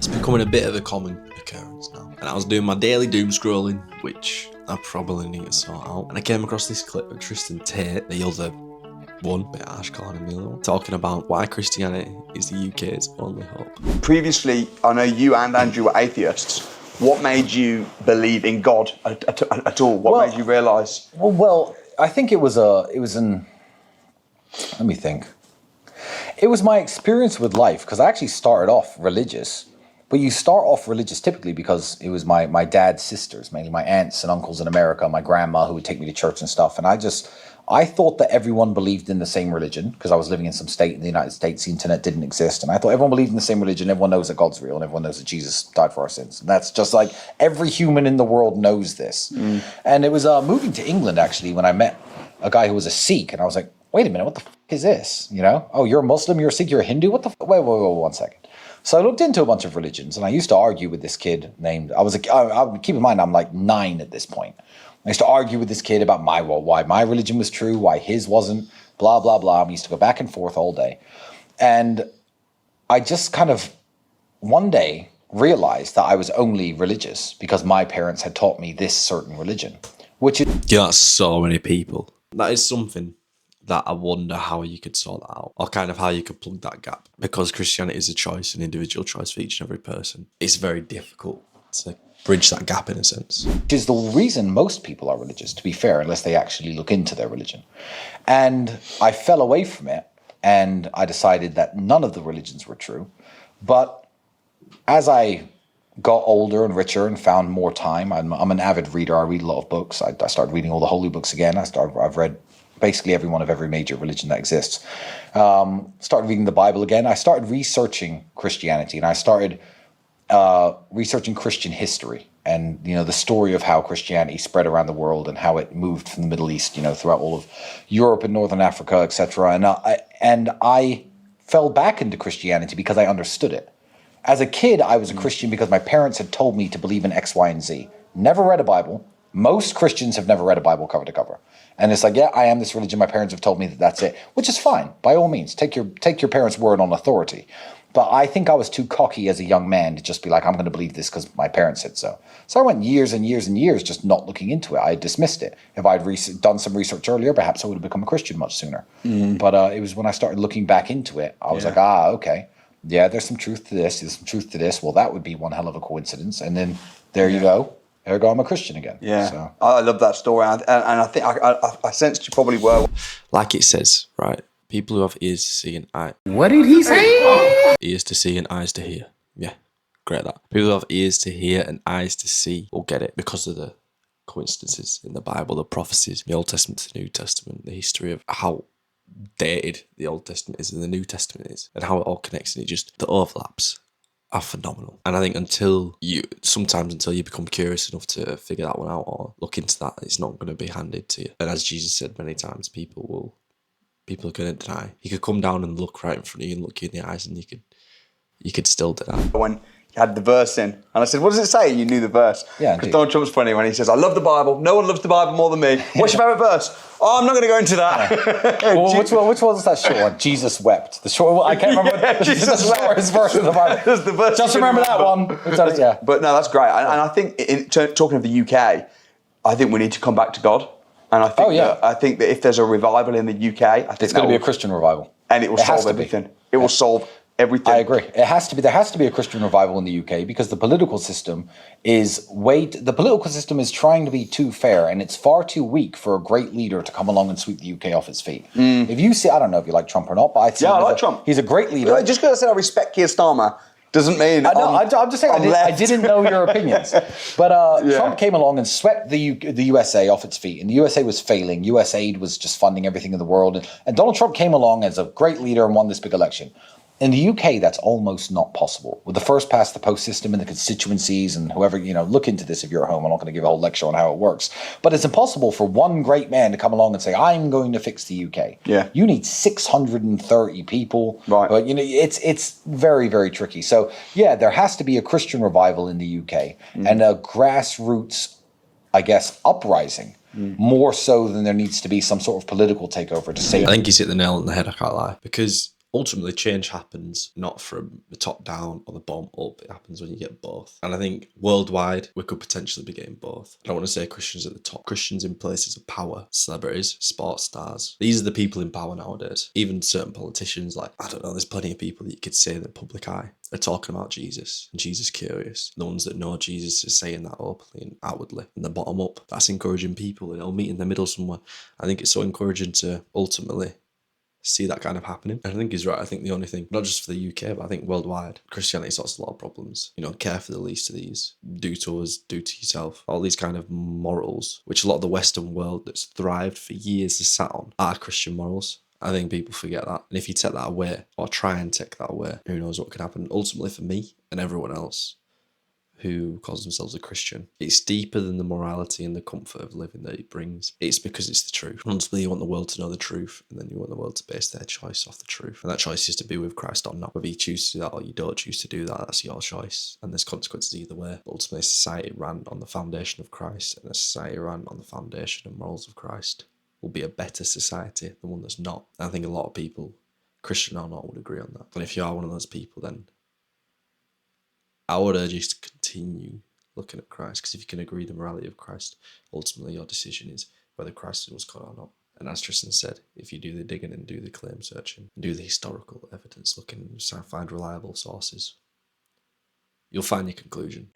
It's becoming a bit of a common occurrence now. And I was doing my daily doom scrolling, which I probably need to sort out. And I came across this clip of Tristan Tate, the other one, bit harsh calling him the other one, talking about why Christianity is the UK's only hope. Previously, I know you and Andrew were atheists. What made you believe in God at all? What made you realise? Well, I think it was let me think. It was my experience with life, because I actually started off religious. But you start off religious typically because it was my dad's sisters, mainly my aunts and uncles in America, my grandma who would take me to church and stuff. And I thought that everyone believed in the same religion, because I was living in some state in the United States, the internet didn't exist. And I thought everyone believed in the same religion, everyone knows that God's real, and everyone knows that Jesus died for our sins. And that's just like, every human in the world knows this. And it was moving to England, actually, when I met a guy who was a Sikh, and I was like, wait a minute, what the f*** is this? You know? Oh, you're a Muslim, you're a Sikh, you're a Hindu? What the f***? Wait, 1 second. So I looked into a bunch of religions, and I used to argue with this kid named, keep in mind, I'm like 9 at this point. I used to argue with this kid about why my religion was true, why his wasn't, blah, blah, blah. We used to go back and forth all day. And I just kind of, one day, realized that I was only religious because my parents had taught me this certain religion, which is... Yeah, that's so many people. That is something that I wonder how you could sort that out, or kind of how you could plug that gap. Because Christianity is a choice, an individual choice for each and every person. It's very difficult to bridge that gap in a sense. Which is the reason most people are religious, to be fair, unless they actually look into their religion. And I fell away from it, and I decided that none of the religions were true. But as I got older and richer and found more time, I'm an avid reader. I read a lot of books. I started reading all the holy books again. I've read basically every one of every major religion that exists. Started reading the Bible again. I started researching Christianity, and I started researching Christian history and, you know, the story of how Christianity spread around the world and how it moved from the Middle East, you know, throughout all of Europe and Northern Africa, etc. And I fell back into Christianity because I understood it. As a kid, I was a Christian because my parents had told me to believe in X, Y, and Z. Never read a Bible. Most Christians have never read a Bible cover to cover. And it's like, yeah, I am this religion. My parents have told me that that's it, which is fine. By all means, take your parents' word on authority. But I think I was too cocky as a young man to just be like, I'm going to believe this because my parents said so. So I went years and years and years just not looking into it. I dismissed it. If I'd done some research earlier, perhaps I would have become a Christian much sooner. But it was when I started looking back into it, I was like, okay. Yeah, there's some truth to this. There's some truth to this. Well, that would be one hell of a coincidence. And then there you go. Ergo, I'm a Christian again. Yeah, so. I love that story. And I think I sensed you probably were. Like it says, right? People who have ears to see and eyes. What did he say? Ears to see and eyes to hear. Yeah, great that. People who have ears to hear and eyes to see will get it because of the coincidences in the Bible, the prophecies, the Old Testament to the New Testament, the history of how dated the Old Testament is and the New Testament is, and how it all connects, and the overlaps are phenomenal. And I think until you become curious enough to figure that one out or look into that, it's not going to be handed to you. And as Jesus said many times, people are going to deny. He could come down and look right in front of you and look you in the eyes, and you could still deny. When you had the verse in, and I said, what does it say? And you knew the verse. Yeah, because Donald Trump's funny when he says, I love the Bible. No one loves the Bible more than me. What's your favourite verse? Oh, I'm not going to go into that. Yeah. Well, which one was that short one? Jesus wept. The short one, I can't remember. The shortest verse of the Bible. Just remember that one. Yeah. But no, that's great. And I think, talking of the UK, I think we need to come back to God. And I think that if there's a revival in the UK, I think it's going to be a Christian revival. And it will solve everything. It will solve everything. I agree. It has to be. There has to be a Christian revival in the UK because the political system is trying to be too fair, and it's far too weak for a great leader to come along and sweep the UK off its feet. If you see, I don't know if you like Trump or not, but I like Trump. He's a great leader. Just because I said I respect Keir Starmer doesn't mean I'm just saying I didn't know your opinions. But Trump came along and swept the USA off its feet, and the USA was failing. US aid was just funding everything in the world, and Donald Trump came along as a great leader and won this big election. In the UK, that's almost not possible. With the first past the post system and the constituencies and whoever, look into this if you're at home. I'm not going to give a whole lecture on how it works. But it's impossible for one great man to come along and say, I'm going to fix the UK. Yeah. You need 630 people. Right. But, it's very, very tricky. So, yeah, there has to be a Christian revival in the UK and a grassroots, I guess, uprising. More so than there needs to be some sort of political takeover to say. I think he's hit the nail on the head, I can't lie. Because ultimately change happens not from the top down or the bottom up. It happens when you get both. And I think worldwide, we could potentially be getting both. I don't want to say Christians at the top. Christians in places of power, celebrities, sports stars. These are the people in power nowadays. Even certain politicians, like, I don't know, there's plenty of people that you could say in the public eye are talking about Jesus and Jesus curious. The ones that know Jesus are saying that openly and outwardly. And the bottom up, that's encouraging people, meet in the middle somewhere. I think it's so encouraging to ultimately see that kind of happening. And I think he's right. I think the only thing, not just for the UK, but I think worldwide, Christianity solves a lot of problems. Care for the least of these. Do to us, do to yourself. All these kind of morals, which a lot of the Western world that's thrived for years has sat on, are Christian morals. I think people forget that. And if you take that away, or try and take that away, who knows what can happen. Ultimately for me and everyone else who calls themselves a Christian, it's deeper than the morality and the comfort of living that it brings. It's because it's the truth. Ultimately, you want the world to know the truth, and then you want the world to base their choice off the truth. And that choice is to be with Christ or not. Whether you choose to do that or you don't choose to do that, that's your choice. And there's consequences either way. But ultimately, society ran on the foundation of Christ, and a society ran on the foundation of morals of Christ will be a better society than one that's not. And I think a lot of people, Christian or not, would agree on that. And if you are one of those people, then I would urge you to continue looking at Christ, because if you can agree the morality of Christ, ultimately your decision is whether Christ was God or not. And as Tristan said, if you do the digging and do the claim searching, and do the historical evidence looking and find reliable sources, you'll find your conclusion.